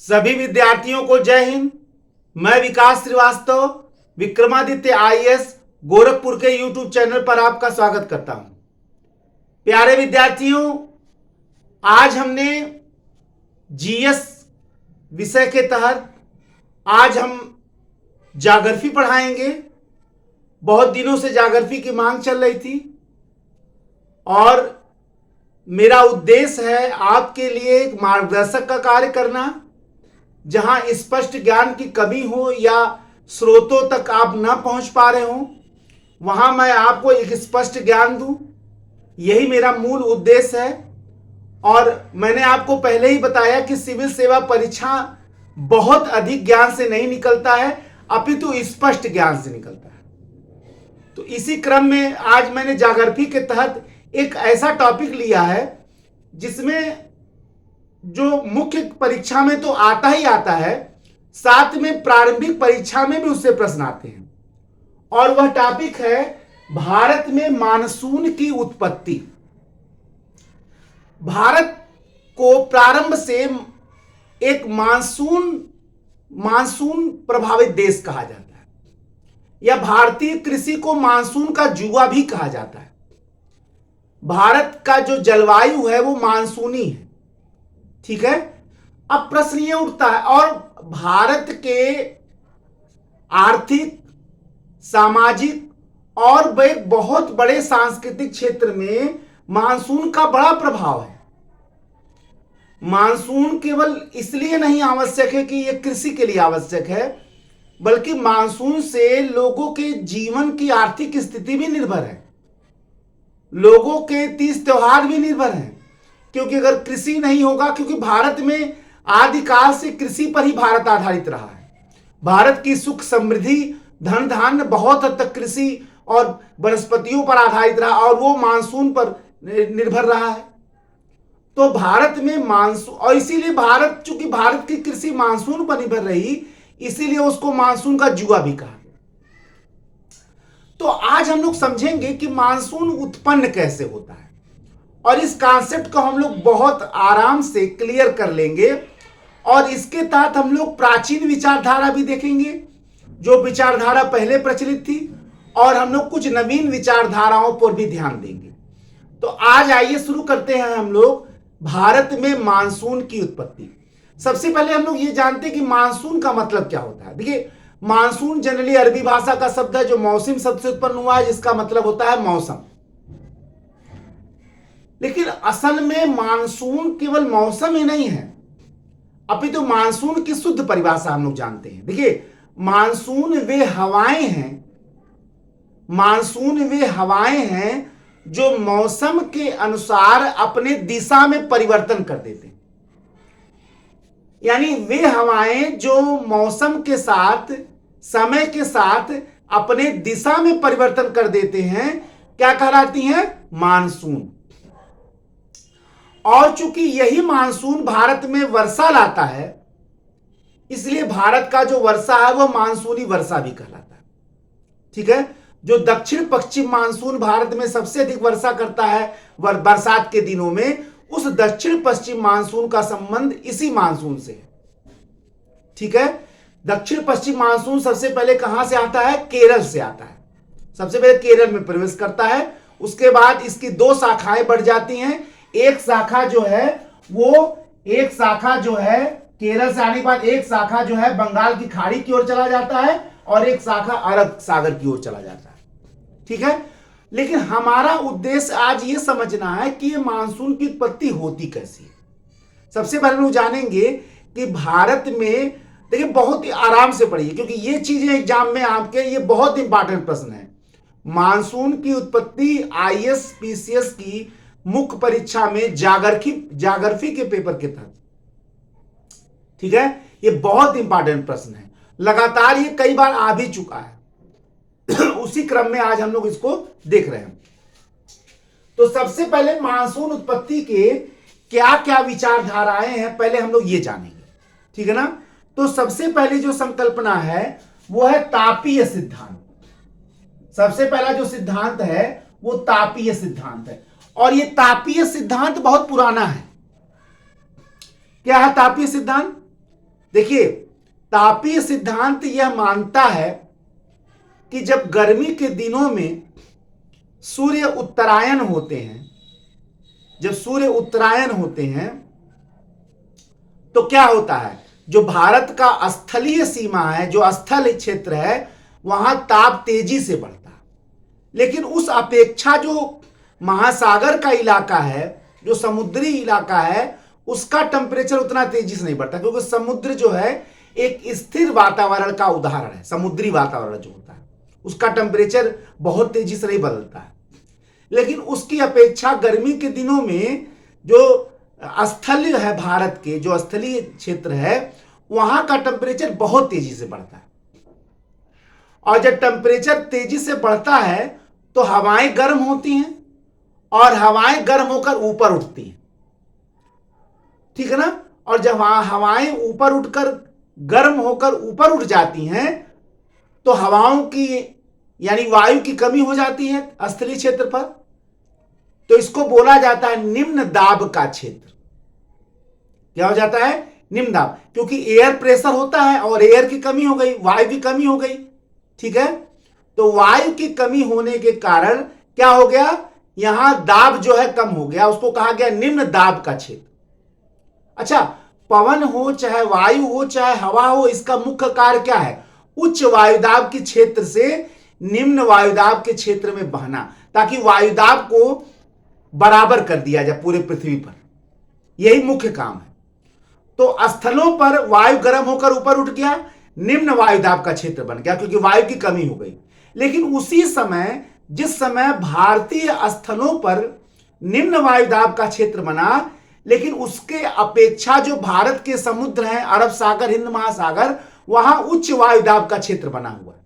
सभी विद्यार्थियों को जय हिंद। मैं विकास श्रीवास्तव विक्रमादित्य आईएएस गोरखपुर के यूट्यूब चैनल पर आपका स्वागत करता हूं। प्यारे विद्यार्थियों, आज हमने जीएस विषय के तहत आज हम ज्योग्राफी पढ़ाएंगे। बहुत दिनों से ज्योग्राफी की मांग चल रही थी और मेरा उद्देश्य है आपके लिए एक मार्गदर्शक का कार्य करना। जहां स्पष्ट ज्ञान की कमी हो या स्रोतों तक आप न पहुंच पा रहे हो, वहां मैं आपको एक स्पष्ट ज्ञान दूं, यही मेरा मूल उद्देश्य है। और मैंने आपको पहले ही बताया कि सिविल सेवा परीक्षा बहुत अधिक ज्ञान से नहीं निकलता है, अपितु स्पष्ट ज्ञान से निकलता है। तो इसी क्रम में आज मैंने ज्योग्राफी के तहत एक ऐसा टॉपिक लिया है जिसमें जो मुख्य परीक्षा में तो आता ही आता है, साथ में प्रारंभिक परीक्षा में भी उससे प्रश्न आते हैं। और वह टॉपिक है भारत में मानसून की उत्पत्ति। भारत को प्रारंभ से एक मानसून प्रभावित देश कहा जाता है, या भारतीय कृषि को मानसून का जुआ भी कहा जाता है। भारत का जो जलवायु है वो मानसूनी है, ठीक है। अब प्रश्न ये उठता है, और भारत के आर्थिक, सामाजिक और एक बहुत बड़े सांस्कृतिक क्षेत्र में मानसून का बड़ा प्रभाव है। मानसून केवल इसलिए नहीं आवश्यक है कि यह कृषि के लिए आवश्यक है, बल्कि मानसून से लोगों के जीवन की आर्थिक स्थिति भी निर्भर है, लोगों के तीज त्योहार भी निर्भर हैं। क्योंकि अगर कृषि नहीं होगा, क्योंकि भारत में आदिकाल से कृषि पर ही भारत आधारित रहा है। भारत की सुख समृद्धि, धन धान्य बहुत हद तक कृषि और वनस्पतियों पर आधारित रहा, और वो मानसून पर निर्भर रहा है। तो भारत में मानसून, और इसीलिए भारत, चूंकि भारत की कृषि मानसून पर निर्भर रही, इसीलिए उसको मानसून का जुआ भी कहा गया। तो आज हम लोग समझेंगे कि मानसून उत्पन्न कैसे होता है, और इस कॉन्सेप्ट को हम लोग बहुत आराम से क्लियर कर लेंगे। और इसके तहत हम लोग प्राचीन विचारधारा भी देखेंगे, जो विचारधारा पहले प्रचलित थी, और हम लोग कुछ नवीन विचारधाराओं पर भी ध्यान देंगे। तो आज आइए शुरू करते हैं हम लोग भारत में मानसून की उत्पत्ति। सबसे पहले हम लोग ये जानते हैं कि मानसून का मतलब क्या होता है। देखिए, मानसून जनरली अरबी भाषा का शब्द है, जो मौसम शब्द से उत्पन्न हुआ है, जिसका मतलब होता है मौसम। लेकिन असल में मानसून केवल मौसम ही नहीं है, अपितु तो मानसून की शुद्ध परिभाषा हम लोग जानते हैं। देखिए, मानसून वे हवाएं हैं, मानसून वे हवाएं हैं जो मौसम के अनुसार अपने दिशा में परिवर्तन कर देते हैं। यानी वे हवाएं जो मौसम के साथ, समय के साथ अपने दिशा में परिवर्तन कर देते हैं, क्या कहलाती हैं? मानसून। और चूंकि यही मानसून भारत में वर्षा लाता है, इसलिए भारत का जो वर्षा है वह मानसूनी वर्षा भी कहलाता है, ठीक है। जो दक्षिण पश्चिम मानसून भारत में सबसे अधिक वर्षा करता है बरसात के दिनों में, उस दक्षिण पश्चिम मानसून का संबंध इसी मानसून से है, ठीक है। दक्षिण पश्चिम मानसून सबसे पहले कहां से आता है? केरल से आता है। सबसे पहले केरल में प्रवेश करता है, उसके बाद इसकी दो शाखाएं बढ़ जाती हैं। एक शाखा जो है केरल से आने के बाद एक शाखा जो है बंगाल की खाड़ी की ओर चला जाता है, और एक शाखा अरब सागर की ओर चला जाता है, ठीक है। लेकिन हमारा उद्देश्य आज ये समझना है कि ये मानसून की उत्पत्ति होती कैसी है। सबसे पहले लोग जानेंगे कि भारत में, देखिए बहुत ही आराम से पढ़िए, क्योंकि ये चीजें एग्जाम में आपके, ये बहुत इंपॉर्टेंट प्रश्न है। मानसून की उत्पत्ति आईएएस पीसीएस की मुख्य परीक्षा में ज्योग्राफी के पेपर के तहत, ठीक है, ये बहुत इंपॉर्टेंट प्रश्न है। लगातार ये कई बार आ भी चुका है उसी क्रम में आज हम लोग इसको देख रहे हैं। तो सबसे पहले मानसून उत्पत्ति के क्या क्या विचारधाराएं हैं, पहले हम लोग ये जानेंगे, ठीक है ना। तो सबसे पहले जो संकल्पना है वो है तापीय सिद्धांत। सबसे पहला जो सिद्धांत है वो तापीय सिद्धांत है, और ये तापीय सिद्धांत बहुत पुराना है। क्या है तापीय सिद्धांत? देखिए, तापीय सिद्धांत यह मानता है कि जब गर्मी के दिनों में सूर्य उत्तरायण होते हैं, जब सूर्य उत्तरायण होते हैं तो क्या होता है, जो भारत का स्थलीय सीमा है, जो स्थल क्षेत्र है, वहां ताप तेजी से बढ़ता है। लेकिन उस अपेक्षा जो महासागर का इलाका है, जो समुद्री इलाका है, उसका टेम्परेचर उतना तेजी से नहीं बढ़ता, क्योंकि समुद्र जो है एक स्थिर वातावरण का उदाहरण है। समुद्री वातावरण जो होता है उसका टेम्परेचर बहुत तेजी से नहीं बदलता है। लेकिन उसकी अपेक्षा गर्मी के दिनों में जो स्थल है, भारत के जो स्थलीय क्षेत्र है, वहां का टेम्परेचर बहुत तेजी से बढ़ता है। और जब टेम्परेचर तेजी से बढ़ता है तो हवाएं गर्म होती हैं और हवाएं गर्म होकर ऊपर उठती हैं, ठीक है ना। और जब हवाएं ऊपर उठकर गर्म होकर ऊपर उठ जाती हैं तो हवाओं की यानी वायु की कमी हो जाती है स्थलीय क्षेत्र पर। तो इसको बोला जाता है निम्न दाब का क्षेत्र। क्या हो जाता है, निम्न दाब, क्योंकि एयर प्रेशर होता है और एयर की कमी हो गई, वायु की कमी हो गई, ठीक है। तो वायु की कमी होने के कारण क्या हो गया, यहां दाब जो है कम हो गया, उसको कहा गया निम्न दाब का क्षेत्र। अच्छा, पवन हो चाहे वायु हो चाहे हवा हो, इसका मुख्य कार्य क्या है, उच्च वायुदाब के क्षेत्र से निम्न वायुदाब के क्षेत्र में बहना, ताकि वायुदाब को बराबर कर दिया जाए पूरे पृथ्वी पर। यही मुख्य काम है। तो स्थलों पर वायु गर्म होकर ऊपर उठ गया, निम्न वायुदाब का क्षेत्र बन गया, क्योंकि वायु की कमी हो गई। लेकिन उसी समय, जिस समय भारतीय स्थलों पर निम्न वायुदाब का क्षेत्र बना, लेकिन उसके अपेक्षा जो भारत के समुद्र हैं, अरब सागर, हिंद महासागर, वहां उच्च वायुदाब का क्षेत्र बना हुआ है।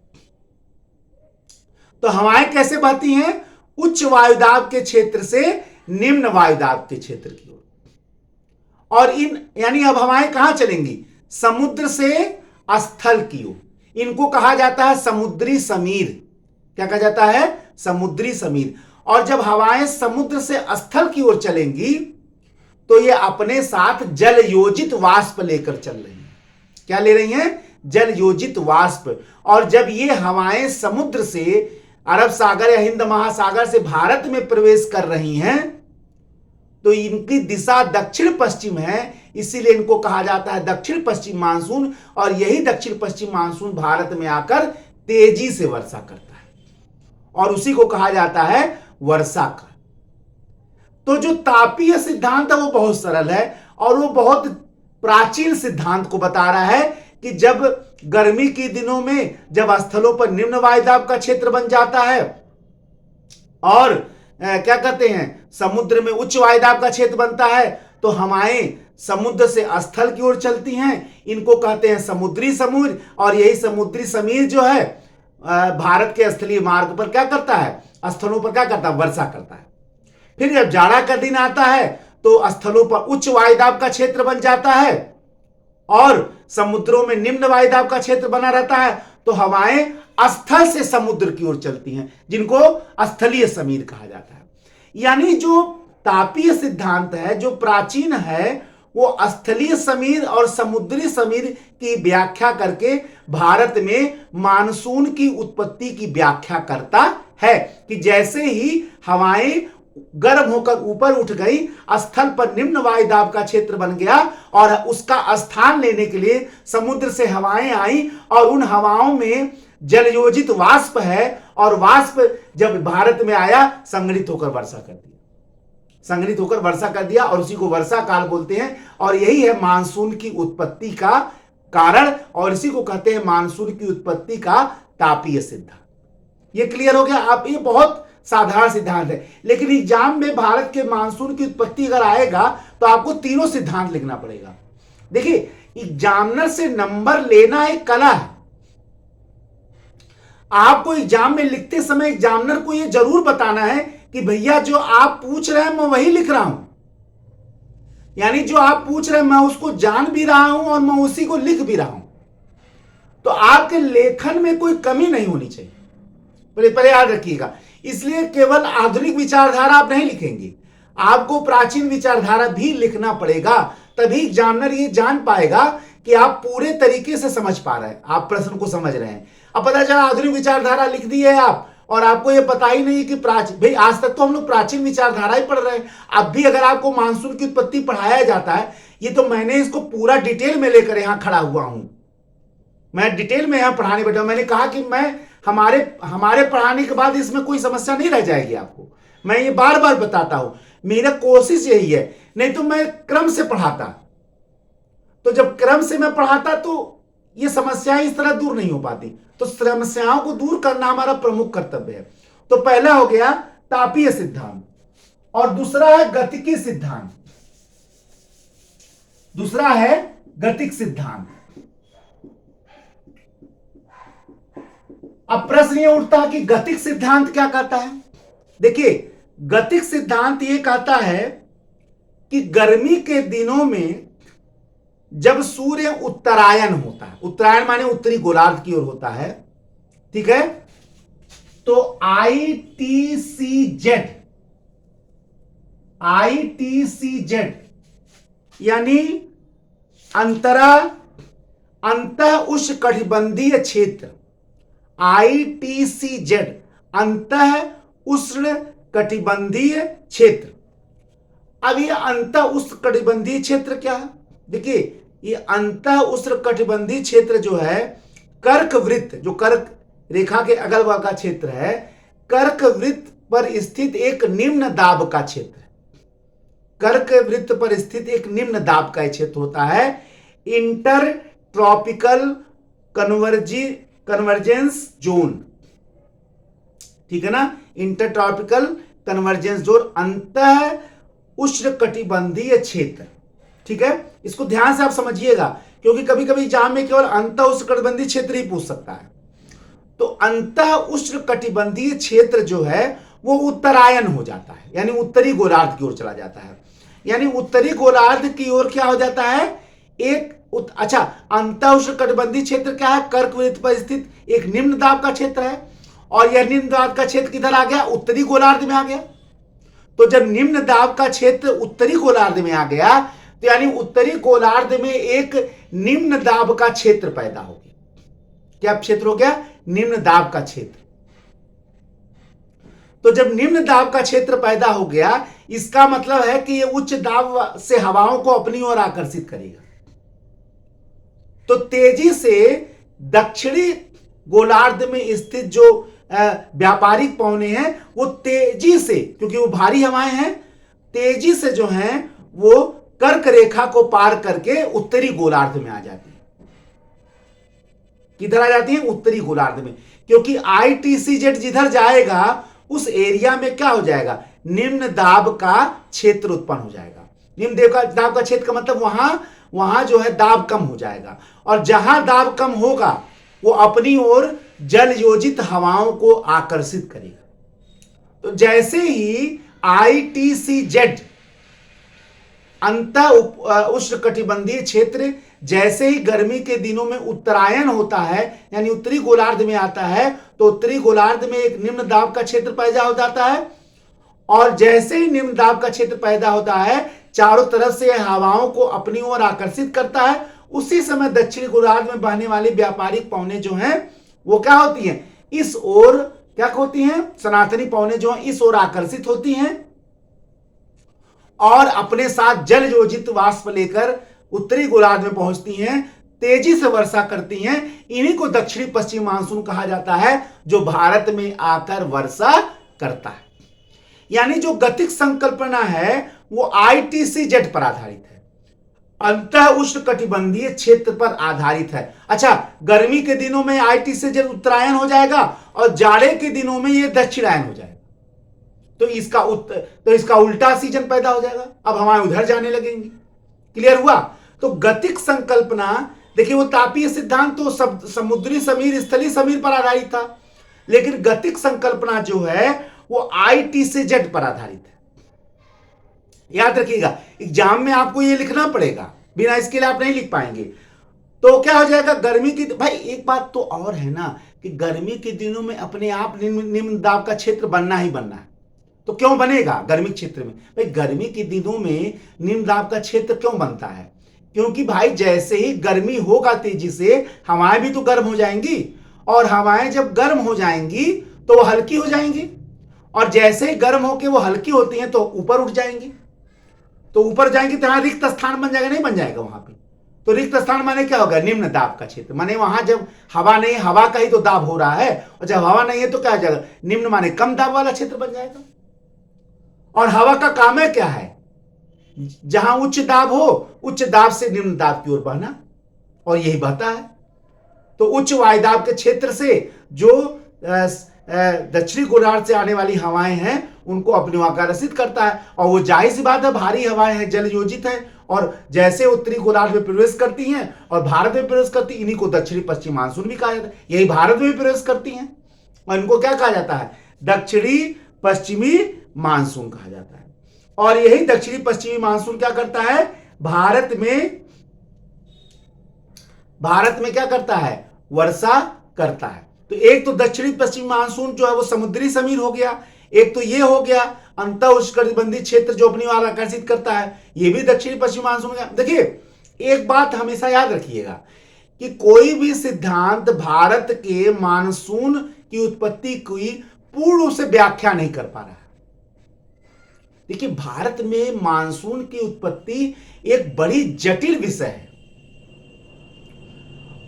तो हवाएं कैसे बहती हैं, उच्च वायुदाब के क्षेत्र से निम्न वायुदाब के क्षेत्र की ओर। और इन यानी अब हवाएं कहां चलेंगी, समुद्र से स्थल की ओर। इनको कहा जाता है समुद्री समीर। क्या कहा जाता है, समुद्री समीर। और जब हवाएं समुद्र से स्थल की ओर चलेंगी तो ये अपने साथ जल योजित वाष्प लेकर चल रही हैं। क्या ले रही हैं, जल योजित वाष्प। और जब ये हवाएं समुद्र से अरब सागर या हिंद महासागर से भारत में प्रवेश कर रही हैं तो इनकी दिशा दक्षिण पश्चिम है, इसीलिए इनको कहा जाता है दक्षिण पश्चिम मानसून। और यही दक्षिण पश्चिम मानसून भारत में आकर तेजी से वर्षा करता है और उसी को कहा जाता है वर्षा काल। तो जो तापीय सिद्धांत है वो बहुत सरल है और वो बहुत प्राचीन सिद्धांत को बता रहा है कि जब गर्मी के दिनों में जब स्थलों पर निम्न वायुदाब का क्षेत्र बन जाता है और क्या कहते हैं, समुद्र में उच्च वायुदाब का क्षेत्र बनता है, तो हवाएं समुद्र से स्थल की ओर चलती हैं। इनको कहते हैं समुद्री समीर। और यही समुद्री समीर जो है भारत के स्थलीय मार्ग पर क्या करता है, स्थलों पर क्या करता है, वर्षा करता है। फिर जब जाड़ा का दिन आता है तो स्थलों पर उच्च वायुदाब का क्षेत्र बन जाता है और समुद्रों में निम्न वायुदाब का क्षेत्र बना रहता है। तो हवाएं स्थल से समुद्र की ओर चलती हैं, जिनको स्थलीय समीर कहा जाता है। यानी जो तापीय सिद्धांत है, जो प्राचीन है, वो स्थलीय समीर और समुद्री समीर की व्याख्या करके भारत में मानसून की उत्पत्ति की व्याख्या करता है कि जैसे ही हवाएं गर्म होकर ऊपर उठ गई, स्थल पर निम्न वायुदाब का क्षेत्र बन गया और उसका स्थान लेने के लिए समुद्र से हवाएं आई और उन हवाओं में जलयोजित वाष्प है और वाष्प जब भारत में आया संग्रहित होकर वर्षा कर दिया, संग्रहित होकर वर्षा कर दिया और उसी को वर्षा काल बोलते हैं। और यही है मानसून की उत्पत्ति का कारण और इसी को कहते हैं मानसून की उत्पत्ति का तापीय सिद्धांत। ये क्लियर हो गया आप, ये बहुत साधारण सिद्धांत है। लेकिन एग्जाम में भारत के मानसून की उत्पत्ति अगर आएगा तो आपको तीनों सिद्धांत लिखना पड़ेगा। देखिए, एग्जामिनर से नंबर लेना एक कला है। आपको एग्जाम में लिखते समय एग्जामिनर को यह जरूर बताना है कि भैया जो आप पूछ रहे हैं मैं वही लिख रहा हूं, यानी जो आप पूछ रहे हैं मैं उसको जान भी रहा हूं और मैं उसी को लिख भी रहा हूं। तो आपके लेखन में कोई कमी नहीं होनी चाहिए, पहले याद रखिएगा। इसलिए केवल आधुनिक विचारधारा आप नहीं लिखेंगे, आपको प्राचीन विचारधारा भी लिखना पड़ेगा, तभी एग्जामिनर ये जान पाएगा कि आप पूरे तरीके से समझ पा रहे हैं, आप प्रश्न को समझ रहे हैं। अब पता चला आधुनिक विचारधारा लिख दी है आप, और आपको ये पता ही नहीं कि प्राचीन, भाई आज तक तो हम लोग प्राचीन विचारधारा ही पढ़ रहे हैं। अब भी अगर आपको मानसून की उत्पत्ति पढ़ाया जाता है, ये तो मैंने इसको पूरा डिटेल में लेकर यहां खड़ा हुआ हूं, मैं डिटेल में यहां पढ़ाने बैठा हूं। मैंने कहा कि मैं हमारे पढ़ाने के बाद इसमें कोई समस्या नहीं रह जाएगी आपको, मैं ये बार बार बताता हूं, मेरा कोशिश यही है। नहीं तो मैं क्रम से पढ़ाता, तो जब क्रम से मैं पढ़ाता तो ये समस्याएं इस तरह दूर नहीं हो पाती। तो समस्याओं को दूर करना हमारा प्रमुख कर्तव्य है। तो पहला हो गया तापीय सिद्धांत, और दूसरा है गतिकी सिद्धांत, दूसरा है गतिक सिद्धांत। अब प्रश्न ये उठता है कि गतिक सिद्धांत क्या कहता है। देखिए, गतिक सिद्धांत ये कहता है कि गर्मी के दिनों में जब सूर्य उत्तरायण होता है, उत्तरायण माने उत्तरी गोलार्ध की ओर होता है, ठीक है, तो ITCZ यानी अंत उष्णकटिबंधीय क्षेत्र, ITCZ अंत उष्णकटिबंधीय क्षेत्र। अब ये अंत उष्णकटिबंधीय क्षेत्र क्या है? देखिए, ये अंत उष्णकटिबंधीय क्षेत्र जो है कर्क वृत्त, जो कर्क रेखा के अगल बगल का क्षेत्र है, कर्क वृत्त पर स्थित एक निम्न दाब का क्षेत्र है। कर्क वृत्त पर स्थित एक निम्न दाब का क्षेत्र होता है इंटर ट्रॉपिकल कन्वर्जेंस जोन, ठीक है ना, इंटर ट्रॉपिकल कन्वर्जेंस जोन, अंत उष्णकटिबंधीय क्षेत्र, ठीक है। इसको ध्यान से आप समझिएगा, क्योंकि कभी कभी एग्जाम में केवल अंत उष्णकटिबंधीय क्षेत्र ही पूछ सकता है। तो अंत उष्णकटिबंधीय क्षेत्र जो है वो उत्तरायण हो जाता है, यानी उत्तरी गोलार्ध की ओर चला जाता है। यानी उत्तरी गोलार्ध की ओर क्या हो जाता है, अच्छा, अंत उष्णकटिबंधीय क्षेत्र क्या है, कर्क वृत्त पर स्थित एक निम्न दाब का क्षेत्र है, और यह निम्न दाब का क्षेत्र किधर आ गया, उत्तरी गोलार्ध में आ गया। तो जब निम्न दाब का क्षेत्र उत्तरी गोलार्ध में आ गया, तो यानी उत्तरी गोलार्ध में एक निम्न दाब का क्षेत्र पैदा हो गया। क्या क्षेत्र हो गया, निम्न दाब का क्षेत्र। तो जब निम्न दाब का क्षेत्र पैदा हो गया, इसका मतलब है कि यह उच्च दाब से हवाओं को अपनी ओर आकर्षित करेगा। तो तेजी से दक्षिणी गोलार्ध में स्थित जो व्यापारिक पवने हैं, वो तेजी से, क्योंकि वो भारी हवाएं हैं, तेजी से जो हैं वो कर्क रेखा को पार करके उत्तरी गोलार्ध में आ जाती है। किधर आ जाती है, उत्तरी गोलार्ध में, क्योंकि ITCZ जिधर जाएगा उस एरिया में क्या हो जाएगा, निम्न दाब का क्षेत्र उत्पन्न हो जाएगा। निम्न दाब का क्षेत्र का मतलब वहां जो है दाब कम हो जाएगा, और जहां दाब कम होगा वो अपनी ओर जल योजित हवाओं को आकर्षित करेगा। तो जैसे ही ITCZ अंत उष्णकटिबंधीय क्षेत्र जैसे ही गर्मी के दिनों में उत्तरायण होता है, यानी उत्तरी गोलार्ध में आता है, तो उत्तरी गोलार्ध में एक निम्न दाब का क्षेत्र पैदा हो जाता है, और जैसे ही निम्न दाब का क्षेत्र पैदा होता है, चारों तरफ से हवाओं को अपनी ओर आकर्षित करता है। उसी समय दक्षिणी गोलार्ध में बहने वाली व्यापारिक पवनें जो हैं वो क्या होती हैं, इस ओर क्या होती हैं, सनातनी पवनें जो हैं इस ओर आकर्षित होती हैं, और अपने साथ जल योजित वाष्प लेकर उत्तरी गोलार्ध में पहुंचती हैं, तेजी से वर्षा करती हैं। इन्हीं को दक्षिणी पश्चिम मानसून कहा जाता है, जो भारत में आकर वर्षा करता है। यानी जो गतिक संकल्पना है वो ITCZ पर आधारित है, अंत उष्णकटिबंधीय क्षेत्र पर आधारित है। अच्छा, गर्मी के दिनों में ITCZ उत्तरायण हो जाएगा, और जाड़े के दिनों में यह दक्षिणायन हो जाएगा। तो इसका उल्टा सीजन पैदा हो जाएगा, अब हवाएं उधर जाने लगेंगी। क्लियर हुआ? तो गतिक संकल्पना, देखिए वो तापीय सिद्धांत तो सब समुद्री समीर स्थलीय समीर पर आधारित था, लेकिन गतिक संकल्पना जो है वो ITCZ पर आधारित है। याद रखिएगा, एग्जाम में आपको ये लिखना पड़ेगा, बिना इसके लिए आप नहीं लिख पाएंगे। तो क्या हो जाएगा, गर्मी की, भाई एक बात तो और है ना कि गर्मी के दिनों में अपने आप निम्न दाब का क्षेत्र बनना ही बनना है। तो क्यों बनेगा गर्मी क्षेत्र में, भाई गर्मी के दिनों में निम्न दाब का क्षेत्र क्यों बनता है, क्योंकि भाई जैसे ही गर्मी होगा तेजी से, हवाएं भी तो गर्म हो जाएंगी, और हवाएं जब गर्म हो जाएंगी तो वो हल्की हो जाएंगी, और जैसे ही गर्म होके वो हल्की होती हैं तो ऊपर उठ जाएंगी। तो ऊपर जाएंगे तो यहां रिक्त स्थान बन जाएगा, नहीं बन जाएगा वहां पे। तो रिक्त स्थान माने क्या होगा? निम्न दाब का क्षेत्र। माने वहां जब हवा नहीं, हवा का ही तो दाब हो रहा है, और जब हवा नहीं है तो क्या हो जाएगा? निम्न माने कम दाब वाला क्षेत्र बन जाएगा। और हवा का काम है क्या है? जहां उच्च दाब हो, उच्च दाब से निम्न दाब की ओर बहना, और यही बहता है। तो उच्च वायुदाब के क्षेत्र से जो दक्षिणी गोलार्ध से आने वाली हवाएं हैं उनको अपनी ओर आकर्षित करता है, और वो जाहिर सी बात है भारी हवाएं हैं, जल योजित हैं, और जैसे उत्तरी गोलार्ध में प्रवेश करती हैं और भारत में प्रवेश करती, इन्हीं को दक्षिणी पश्चिमी मानसून भी कहा जाता है। यही भारत में भी प्रवेश करती हैं, और इनको क्या कहा जाता है? दक्षिणी पश्चिमी मानसून कहा जाता है। और यही दक्षिणी पश्चिमी मानसून क्या करता है? भारत में क्या करता है? वर्षा करता है। तो एक तो दक्षिणी पश्चिमी मानसून जो है वो समुद्री समीर हो गया, एक तो ये हो गया अंतः उष्णकटिबंधीय क्षेत्र जो अपनी ओर आकर्षित करता है, ये भी दक्षिणी पश्चिमी मानसून का। देखिए एक बात हमेशा याद रखिएगा कि कोई भी सिद्धांत भारत के मानसून की उत्पत्ति की पूर्ण रूप से व्याख्या नहीं कर पा रहा है। देखिए भारत में मानसून की उत्पत्ति एक बड़ी जटिल विषय है,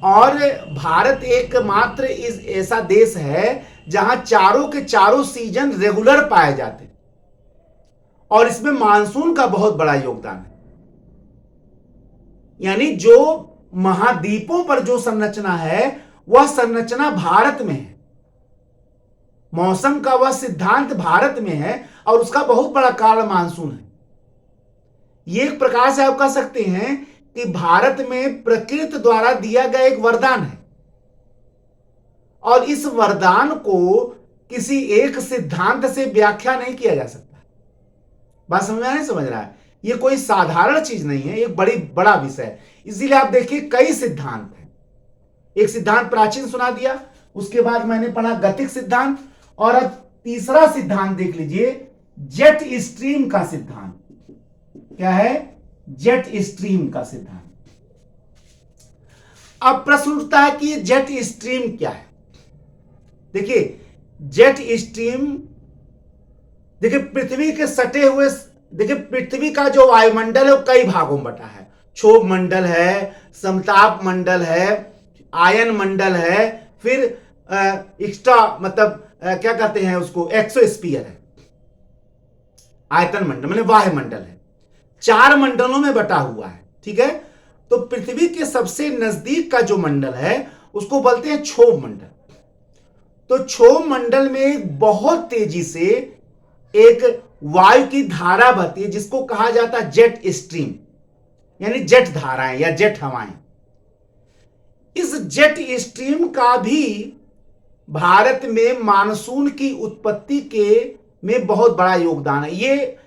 और भारत एकमात्र ऐसा देश है जहां चारों के चारों सीजन रेगुलर पाए जाते हैं, और इसमें मानसून का बहुत बड़ा योगदान है। यानी जो महाद्वीपों पर जो संरचना है वह संरचना भारत में है, मौसम का वह सिद्धांत भारत में है, और उसका बहुत बड़ा कारण मानसून है। ये एक प्रकार से आप कह सकते हैं कि भारत में प्रकृति द्वारा दिया गया एक वरदान है, और इस वरदान को किसी एक सिद्धांत से व्याख्या नहीं किया जा सकता। बात समझ में नहीं? समझ रहा है? ये कोई साधारण चीज नहीं है, एक बड़ा विषय है। इसीलिए आप देखिए कई सिद्धांत हैं। एक सिद्धांत प्राचीन सुना दिया, उसके बाद मैंने पढ़ा गतिक सिद्धांत, और अब तीसरा सिद्धांत देख लीजिए, जेट स्ट्रीम का सिद्धांत। क्या है? जेट स्ट्रीम का सिद्धांत। अब प्रश्न उठता है कि ये जेट स्ट्रीम क्या है? देखिए जेट स्ट्रीम, देखिए पृथ्वी के सटे हुए, देखिए पृथ्वी का जो वायुमंडल है वो कई भागों में बटा है। क्षोभ मंडल है, समताप मंडल है, आयन मंडल है, फिर एक्स्ट्रा मतलब क्या कहते हैं उसको, एक्सोस्फीयर है, आयतन मंडल मतलब बाह्य मंडल है। 4 मंडलों में बटा हुआ है। ठीक है, तो पृथ्वी के सबसे नजदीक का जो मंडल है उसको बोलते हैं क्षोभ मंडल। तो क्षोभ मंडल में बहुत तेजी से एक वायु की धारा बहती है जिसको कहा जाता है जेट स्ट्रीम, यानी जेट धाराएं या जेट हवाएं। इस जेट स्ट्रीम का भी भारत में मानसून की उत्पत्ति के में बहुत बड़ा योगदान है। ये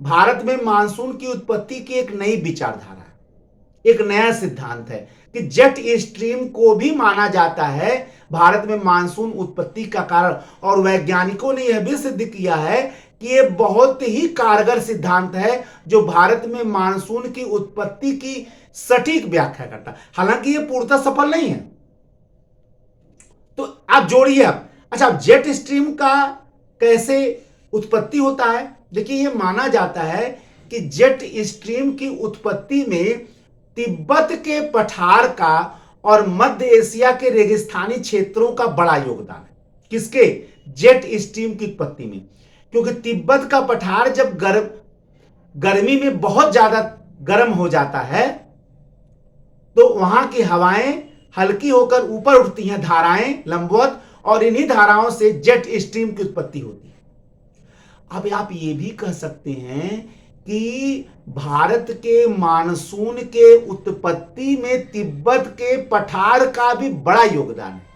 भारत में मानसून की उत्पत्ति की एक नई विचारधारा है, एक नया सिद्धांत है कि जेट स्ट्रीम को भी माना जाता है भारत में मानसून उत्पत्ति का कारण। और वैज्ञानिकों ने यह भी सिद्ध किया है कि यह बहुत ही कारगर सिद्धांत है जो भारत में मानसून की उत्पत्ति की सटीक व्याख्या करता है। हालांकि यह पूर्णतः सफल नहीं है। तो आप जोड़िए अब, अच्छा जेट स्ट्रीम का कैसे उत्पत्ति होता है? देखिए यह माना जाता है कि जेट स्ट्रीम की उत्पत्ति में तिब्बत के पठार का और मध्य एशिया के रेगिस्तानी क्षेत्रों का बड़ा योगदान है। किसके? जेट स्ट्रीम की उत्पत्ति में। क्योंकि तिब्बत का पठार जब गर्मी में बहुत ज्यादा गर्म हो जाता है तो वहां की हवाएं हल्की होकर ऊपर उठती हैं, धाराएं लंबवत, और इन्हीं धाराओं से जेट स्ट्रीम की उत्पत्ति होती है। अब आप ये भी कह सकते हैं कि भारत के मानसून के उत्पत्ति में तिब्बत के पठार का भी बड़ा योगदान है।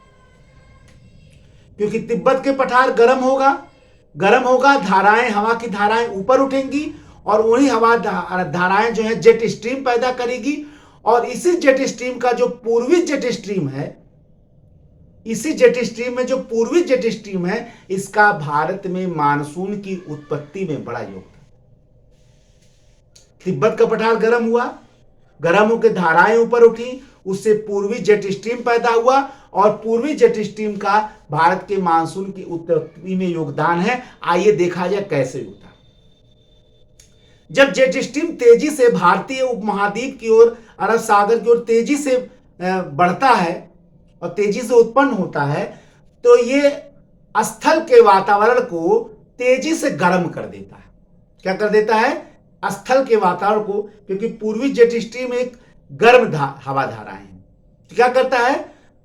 क्योंकि तिब्बत के पठार गर्म होगा, धाराएं, हवा की धाराएं ऊपर उठेंगी, और वही हवा धाराएं जो है जेट स्ट्रीम पैदा करेगी। और इसी जेट स्ट्रीम का जो पूर्वी जेट स्ट्रीम है, इसी जेट स्ट्रीम में जो पूर्वी जेट स्ट्रीम है, इसका भारत में मानसून की उत्पत्ति में बड़ा योगदान। तिब्बत का पठार गर्म हुआ, गर्म होकर धाराएं ऊपर उठी, उससे पूर्वी जेट स्ट्रीम पैदा हुआ और पूर्वी जेट स्ट्रीम का भारत के मानसून की उत्पत्ति में योगदान है। आइए देखा जाए कैसे होता। जब जेट स्ट्रीम तेजी से भारतीय उपमहाद्वीप की ओर, अरब सागर की ओर तेजी से बढ़ता है और तेजी से उत्पन्न होता है, तो ये स्थल के वातावरण को तेजी से गर्म कर देता है। क्या कर देता है? स्थल के वातावरण को, क्योंकि पूर्वी जेट स्ट्रीम एक गर्म हवा धाराएं हैं। क्या करता है?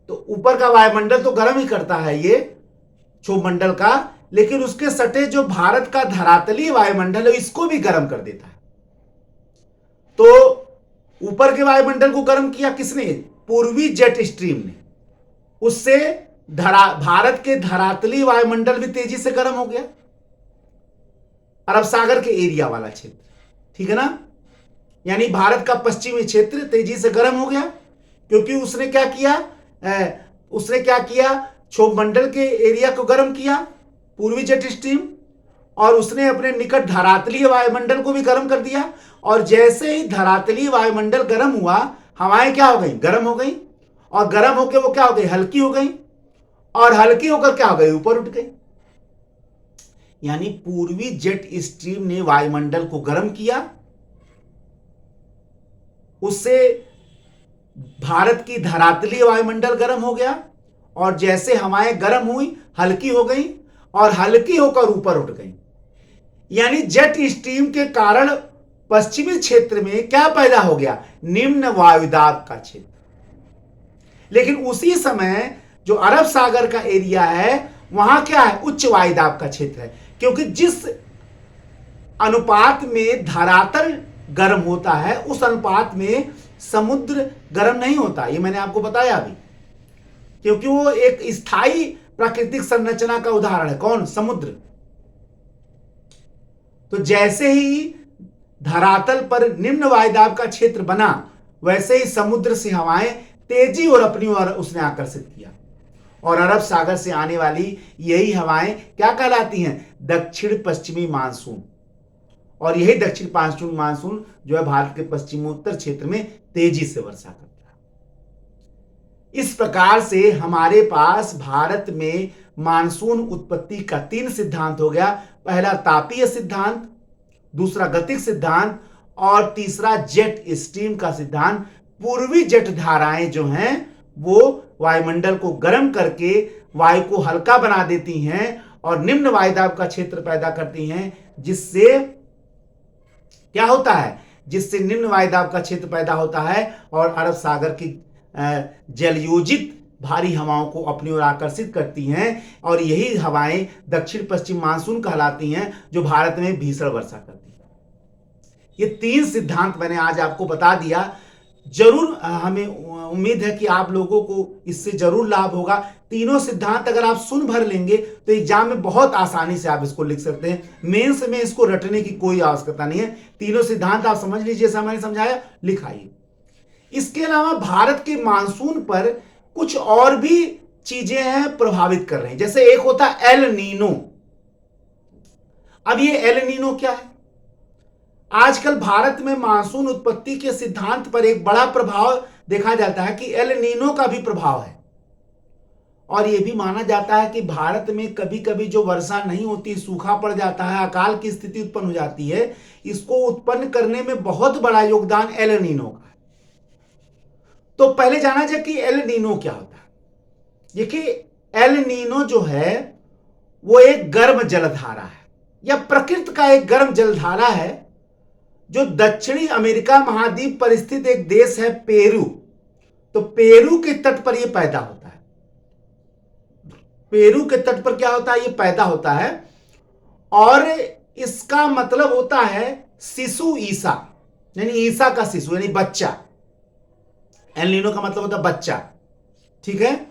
तो ऊपर का वायुमंडल तो गर्म ही करता है ये क्षोभमंडल का, लेकिन उसके सटे जो भारत का धरातलीय वायुमंडल है इसको भी गर्म कर देता है। तो ऊपर के वायुमंडल को गर्म किया किसने? पूर्वी जेट स्ट्रीम ने। उससे भारत के धरातलीय वायुमंडल भी तेजी से गर्म हो गया, अरब सागर के एरिया वाला क्षेत्र, ठीक है ना। यानी भारत का पश्चिमी क्षेत्र तेजी से गर्म हो गया, क्योंकि उसने क्या किया? क्षोभमंडल के एरिया को गर्म किया, पूर्वी जेट स्ट्रीम, और उसने अपने निकट धरातलीय वायुमंडल को भी गर्म कर दिया। और जैसे ही धरातलीय वायुमंडल गर्म हुआ, हवाएं क्या हो गई? गर्म हो गई, और गर्म होकर वो क्या हो गई? हल्की हो गई, और हल्की होकर क्या हो गई? ऊपर उठ गई। यानी पूर्वी जेट स्ट्रीम ने वायुमंडल को गर्म किया, उससे भारत की धरातलीय वायुमंडल गर्म हो गया, और जैसे हवाएं गर्म हुई हल्की हो गई, और हल्की होकर ऊपर उठ गई। यानी जेट स्ट्रीम के कारण पश्चिमी क्षेत्र में क्या पैदा हो गया? निम्न वायुदाब का क्षेत्र। लेकिन उसी समय जो अरब सागर का एरिया है वहां क्या है? उच्च वायुदाब का क्षेत्र है, क्योंकि जिस अनुपात में धरातल गर्म होता है उस अनुपात में समुद्र गर्म नहीं होता। ये मैंने आपको बताया अभी, क्योंकि वो एक स्थायी प्राकृतिक संरचना का उदाहरण है। कौन? समुद्र। तो जैसे ही धरातल पर निम्न वायुदाब का क्षेत्र बना, वैसे ही समुद्र से हवाएं तेजी और अपनी ओर उसने आकर्षित किया, और अरब सागर से आने वाली यही हवाएं क्या कहलाती हैं? दक्षिण पश्चिमी मानसून। और यही दक्षिण पश्चिमी मानसून जो है भारत के पश्चिमोत्तर क्षेत्र में तेजी से वर्षा करता है। इस प्रकार से हमारे पास भारत में मानसून उत्पत्ति का 3 सिद्धांत हो गया। पहला तापीय सिद्धांत, दूसरा गतिक सिद्धांत, और तीसरा जेट स्ट्रीम का सिद्धांत। पूर्वी जेट धाराएं जो हैं वो वायुमंडल को गर्म करके वायु को हल्का बना देती हैं और निम्न वायुदाब का क्षेत्र पैदा करती हैं, जिससे क्या होता है? जिससे निम्न वायुदाब का क्षेत्र पैदा होता है और अरब सागर की जलयोजित भारी हवाओं को अपनी ओर आकर्षित करती हैं, और यही हवाएं दक्षिण पश्चिम मानसून कहलाती हैं, जो भारत में भीषण वर्षा करती हैं। ये 3 सिद्धांत मैंने आज आपको बता दिया। जरूर हमें उम्मीद है कि आप लोगों को इससे जरूर लाभ होगा। तीनों सिद्धांत अगर आप सुन भर लेंगे तो एग्जाम में बहुत आसानी से आप इसको लिख सकते हैं। मेंस में इसको रटने की कोई आवश्यकता नहीं है। तीनों सिद्धांत आप समझ लीजिए, जैसा मैंने समझाया, लिखाइए। इसके अलावा भारत के मानसून पर कुछ और भी चीजें हैं प्रभावित कर रही हैं। जैसे एक होता है एल नीनो। अब ये एल नीनो क्या है? आजकल भारत में मानसून उत्पत्ति के सिद्धांत पर एक बड़ा प्रभाव देखा जाता है कि एल नीनो का भी प्रभाव है, और यह भी माना जाता है कि भारत में कभी कभी जो वर्षा नहीं होती, सूखा पड़ जाता है, अकाल की स्थिति उत्पन्न हो जाती है, इसको उत्पन्न करने में बहुत बड़ा योगदान एल नीनो का है। तो पहले जाना जाए कि एल नीनो क्या होता है। देखिए, एल नीनो जो है वो एक गर्म जलधारा है, या प्रकृति का एक गर्म जलधारा है, जो दक्षिणी अमेरिका महाद्वीप पर स्थित एक देश है पेरू। तो पेरू के तट पर यह पैदा होता है। पेरू के तट पर क्या होता है? ये पैदा होता है, और इसका मतलब होता है शिशु ईसा, यानी ईसा का शिशु, यानी बच्चा। एल नीनो का मतलब होता है बच्चा, ठीक है।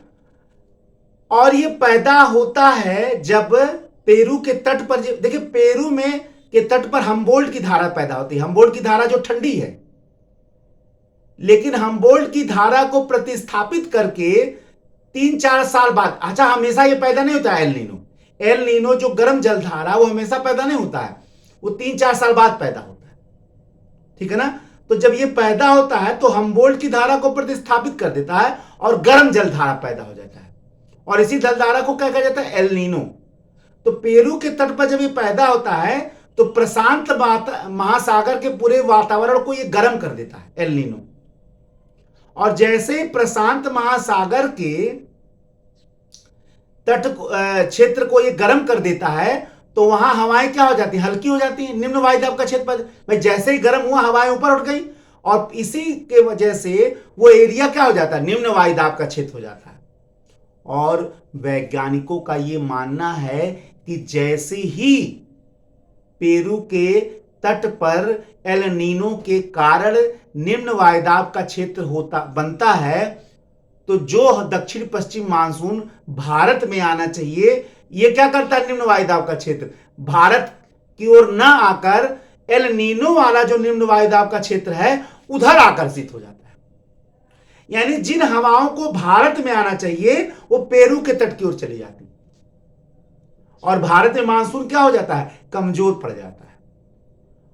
और ये पैदा होता है जब पेरू के तट पर, देखिए पेरू में के तट पर हम्बोल्ट की धारा पैदा होती है। हम्बोल्ट की धारा जो ठंडी है, लेकिन हम्बोल्ट की धारा को प्रतिस्थापित करके 3-4 साल बाद, अच्छा हमेशा ये पैदा नहीं होता है एल नीनो। एल नीनो जो गर्म जलधारा वो हमेशा पैदा नहीं होता है, वो 3-4 साल बाद पैदा होता है, ठीक है ना। तो जब ये पैदा होता है तो हम्बोल्ट की धारा को प्रतिस्थापित कर देता है और गर्म जल धारा पैदा हो जाता है, और इसी जल धारा को क्या कहा जाता है? El Nino. तो पेरू के तट पर जब ये पैदा होता है तो प्रशांत महासागर के पूरे वातावरण को ये गर्म कर देता है, एल नीनो। और जैसे प्रशांत महासागर के तट क्षेत्र को ये गर्म कर देता है तो वहां हवाएं क्या हो जाती हैं? हल्की हो जाती हैं। निम्न वायुदाब का क्षेत्र भाई जैसे ही गर्म हुआ हवाएं ऊपर उठ गई, और इसी के वजह से वो एरिया क्या हो जाता है? निम्न वायुदाब का क्षेत्र हो जाता है। और वैज्ञानिकों का ये मानना है कि जैसे ही पेरू के तट पर एल नीनो के कारण निम्न वायुदाब का क्षेत्र बनता है, तो जो दक्षिण पश्चिम मानसून भारत में आना चाहिए, ये क्या करता है? निम्न वायुदाब का क्षेत्र भारत की ओर न आकर एल नीनो वाला जो निम्न वायुदाब का क्षेत्र है उधर आकर्षित हो जाता है। यानी जिन हवाओं को भारत में आना चाहिए वो पेरू के तट की ओर चली जाती है, और भारत में मानसून क्या हो जाता है? कमजोर पड़ जाता है,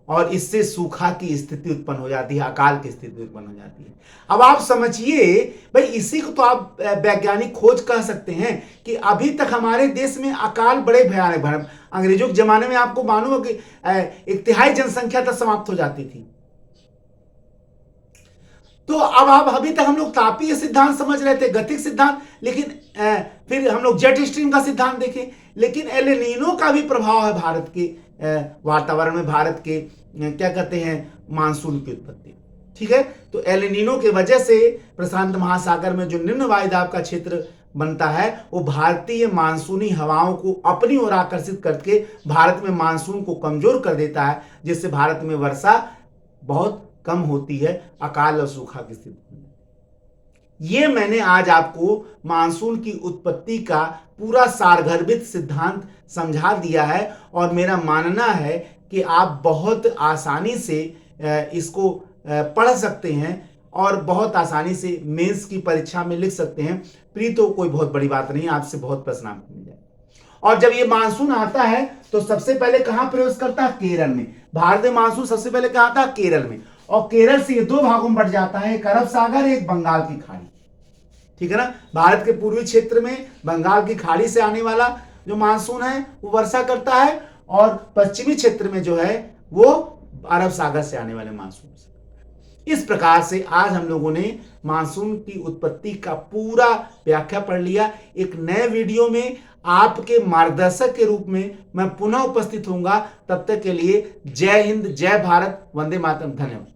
और इससे सूखा की स्थिति उत्पन्न हो जाती है, अकाल की स्थिति उत्पन्न हो जाती है। अब आप समझिए भाई, इसी को तो आप वैज्ञानिक खोज कह सकते हैं कि अभी तक हमारे देश में अकाल बड़े भयानक अंग्रेजों के जमाने में आपको मालूम हो कि 1/3 जनसंख्या तक समाप्त हो जाती थी। तो अब आप अभी तक हम लोग तापीय सिद्धांत समझ रहे थे, गतिक सिद्धांत, लेकिन फिर हम लोग जेट स्ट्रीम का सिद्धांत देखें, लेकिन एल नीनो का भी प्रभाव है भारत के वातावरण में, भारत के क्या कहते हैं, मानसून की उत्पत्ति। ठीक है, तो एल नीनो की वजह से प्रशांत महासागर में जो निम्न वायुदाब का क्षेत्र बनता है वो भारतीय मानसूनी हवाओं को अपनी ओर आकर्षित करके भारत में मानसून को कमजोर कर देता है, जिससे भारत में वर्षा बहुत कम होती है, अकाल और सूखा की स्थिति। ये मैंने आज आपको मानसून की उत्पत्ति का पूरा सारगर्भित सिद्धांत समझा दिया है, और मेरा मानना है कि आप बहुत आसानी से इसको पढ़ सकते हैं और बहुत आसानी से मेंस की परीक्षा में लिख सकते हैं। प्री तो कोई बहुत बड़ी बात नहीं, आपसे बहुत प्रश्न आपको मिल जाए। और जब ये मानसून आता है तो सबसे पहले कहां प्रवेश करता है? केरल में। भारत में मानसून सबसे पहले कहां आता है? केरल में। और केरल से ये 2 भागों में बढ़ जाता है, एक अरब सागर, एक बंगाल की खाड़ी। ठीक है ना, भारत के पूर्वी क्षेत्र में बंगाल की खाड़ी से आने वाला जो मानसून है वो वर्षा करता है, और पश्चिमी क्षेत्र में जो है वो अरब सागर से आने वाले मानसून से। इस प्रकार से आज हम लोगों ने मानसून की उत्पत्ति का पूरा व्याख्या पढ़ लिया। एक नए वीडियो में आपके मार्गदर्शक के रूप में मैं पुनः उपस्थित होऊंगा। तब तक के लिए जय हिंद, जय भारत, वंदे मातरम, धन्यवाद।